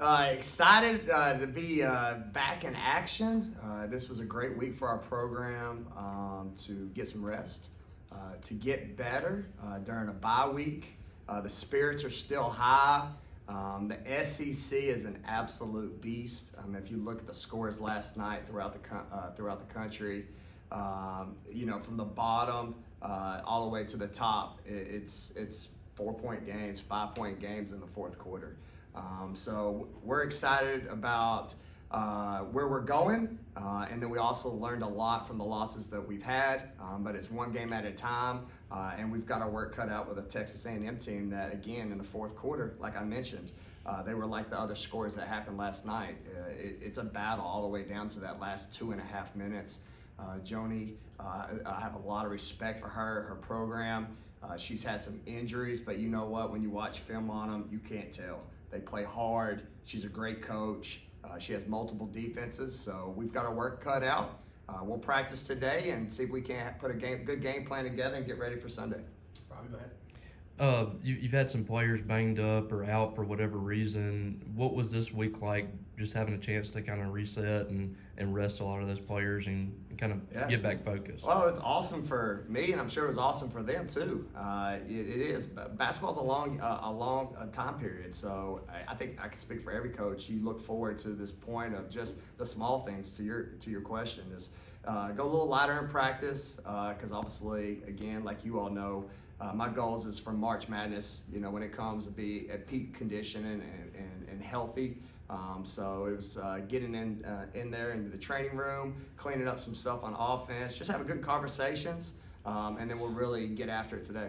Excited to be back in action. This was a great week for our program to get some rest, to get better during a bye week. The spirits are still high. The SEC is an absolute beast. If you look at the scores last night throughout the country, from the bottom all the way to the top, it's 4-point games, 5-point games in the fourth quarter. So we're excited about where we're going, and then we also learned a lot from the losses that we've had, but it's one game at a time, and we've got our work cut out with a Texas A&M team that, again, in the fourth quarter, like I mentioned, they were like the other scores that happened last night. It's a battle all the way down to that last 2.5 minutes. Joni, I have a lot of respect for her program. She's had some injuries, but you know what? When you watch film on them, you can't tell. They play hard. She's a great coach. She has multiple defenses, so we've got our work cut out. We'll practice today and see if we can put a good game plan together and get ready for Sunday. Robbie, go ahead. You've had some players banged up or out for whatever reason. What was this week like, just having a chance to kind of reset and rest a lot of those players and kind of get back focused? Well, it's awesome for me, and I'm sure it was awesome for them too. It is. Basketball's a long time period, so I think I can speak for every coach. You look forward to this point of just the small things. To your question is go a little lighter in practice, because obviously, again, like you all know, my goals is for March Madness, when it comes to be at peak condition and healthy. So it was getting in there into the training room, cleaning up some stuff on offense, just having good conversations, and then we'll really get after it today.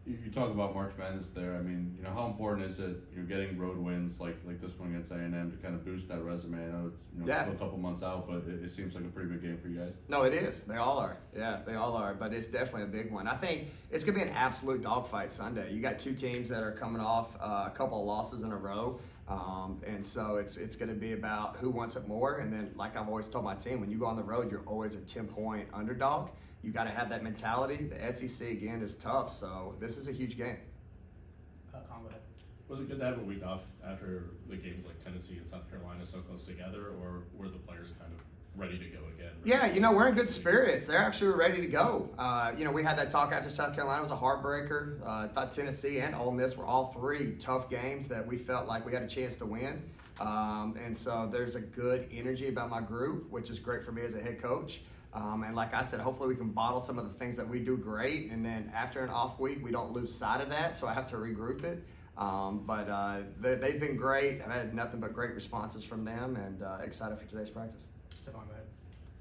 You talk about March Madness there. I mean, how important is it, getting road wins like this one against A&M to kind of boost that resume? I know it's still a couple months out, but it seems like a pretty big game for you guys. No, it is. They all are. Yeah, they all are. But it's definitely a big one. I think it's going to be an absolute dogfight Sunday. You got two teams that are coming off a couple of losses in a row. And so it's going to be about who wants it more. And then, like I've always told my team, when you go on the road, you're always a 10-point underdog. You got to have that mentality. The SEC, again, is tough, so this is a huge game. Con, go ahead. Was it good to have a week off after the games like Tennessee and South Carolina so close together, or were the players kind of ready to go again? Yeah, we're in good spirits. They're actually ready to go. We had that talk after South Carolina. It was a heartbreaker. I thought Tennessee and Ole Miss were all three tough games that we felt like we had a chance to win. And so there's a good energy about my group, which is great for me as a head coach. And like I said, hopefully we can bottle some of the things that we do great, and then after an off week, we don't lose sight of that, so I have to regroup it. But they've been great. I've had nothing but great responses from them, and excited for today's practice. Stefan, go ahead.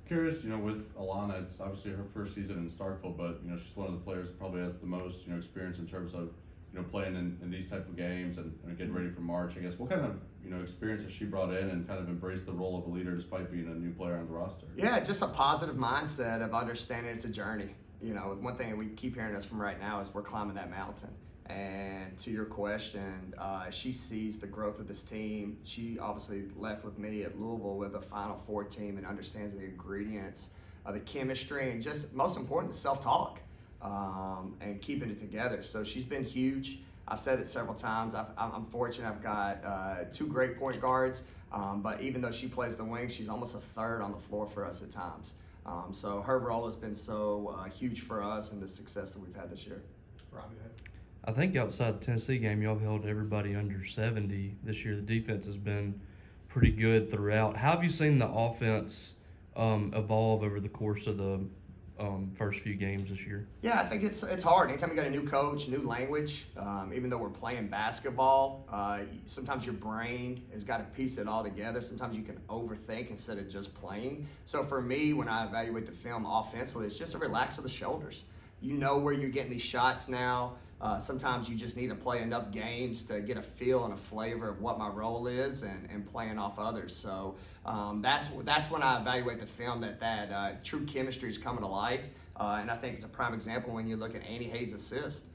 Curious, with Alana, it's obviously her first season in Starkville, but, she's one of the players that probably has the most, experience in terms of, playing in these type of games and getting ready for March. I guess what kind of experience has she brought in and kind of embraced the role of a leader despite being a new player on the roster? Yeah, just a positive mindset of understanding it's a journey. One thing that we keep hearing us from right now is we're climbing that mountain. And to your question, she sees the growth of this team. She obviously left with me at Louisville with a Final Four team and understands the ingredients, the chemistry, and just most important, the self-talk. And keeping it together. So she's been huge. I've said it several times. I'm fortunate. I've got two great point guards, but even though she plays the wing, she's almost a third on the floor for us at times. So her role has been so huge for us and the success that we've had this year. Robbie, go ahead. I think outside the Tennessee game, y'all have held everybody under 70 this year. The defense has been pretty good throughout. How have you seen the offense evolve over the course of the first few games this year? Yeah, I think it's hard. Anytime you got a new coach, new language, even though we're playing basketball, sometimes your brain has got to piece it all together. Sometimes you can overthink instead of just playing. So for me, when I evaluate the film offensively, it's just a relax of the shoulders. You know where you're getting these shots now. Sometimes you just need to play enough games to get a feel and a flavor of what my role is and playing off others. So that's when I evaluate the film that true chemistry is coming to life. And I think it's a prime example when you look at Annie Hayes' assist.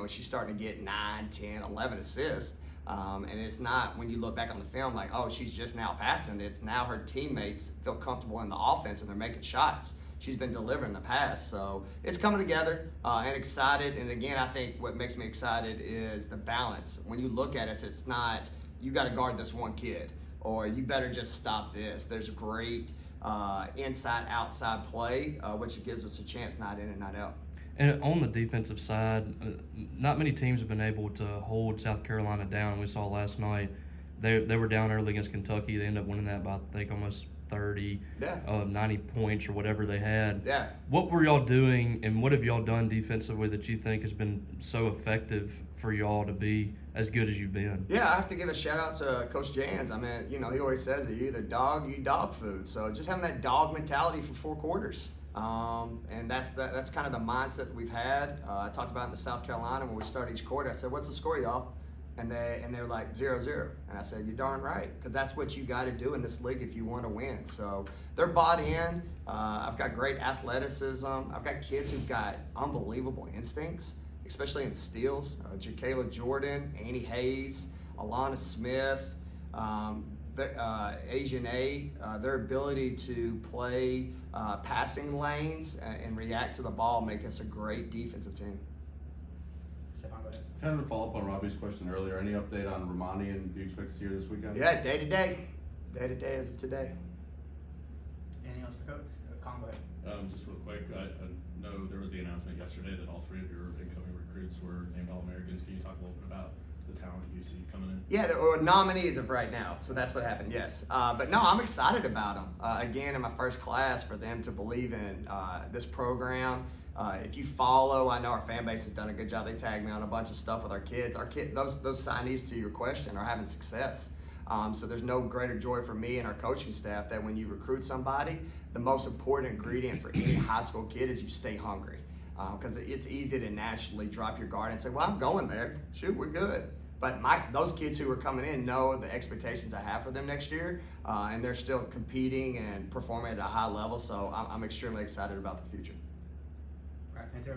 She's starting to get 9, 10, 11 assists. And it's not, when you look back on the film, like, oh, she's just now passing. It's now her teammates feel comfortable in the offense and they're making shots. she's been delivering in the past. So it's coming together and excited. And again, I think what makes me excited is the balance. When you look at it, it's not you got to guard this one kid or you better just stop this. There's great inside outside play, which gives us a chance night in and night out. And on the defensive side, not many teams have been able to hold South Carolina down. We saw last night they were down early against Kentucky. They ended up winning that by, I think, almost 30, 90 points or whatever they had. Yeah. What were y'all doing and what have y'all done defensively that you think has been so effective for y'all to be as good as you've been? Yeah, I have to give a shout out to Coach Jans. I mean, you know, he always says that you either dog, you dog food. So just having that dog mentality for 4 quarters. And that's kind of the mindset that we've had. I talked about it in the South Carolina when we start each quarter. I said, "What's the score, y'all?" And they were like 0-0. And I said, "You're darn right, because that's what you got to do in this league if you want to win." So they're bought in. I've got great athleticism. I've got kids who've got unbelievable instincts, especially in steals. Jacayla Jordan, Annie Hayes, Alana Smith. Asian A, their ability to play passing lanes and react to the ball make us a great defensive team. Stefan, go ahead. Kind of to follow up on Robbie's question earlier, any update on Romani and do you expect to see her this weekend? Yeah, day to day as of today. Anything else for Coach? Colin, go ahead. Just real quick, I know there was the announcement yesterday that all 3 of your incoming recruits were named All-Americans. Can you talk a little bit about the talent you see coming in? Yeah, there were nominees of right now, so that's what happened, yes. But no, I'm excited about them. Again, in my first class, for them to believe in this program. If you follow, I know our fan base has done a good job. They tagged me on a bunch of stuff with our kids. Those signees, to your question, are having success. So there's no greater joy for me and our coaching staff that when you recruit somebody, the most important ingredient for any high school kid is you stay hungry. Because it's easy to naturally drop your guard and say, "Well, I'm going there. Shoot, we're good." But those kids who are coming in know the expectations I have for them next year, and they're still competing and performing at a high level. So I'm extremely excited about the future. All right, thanks, everybody.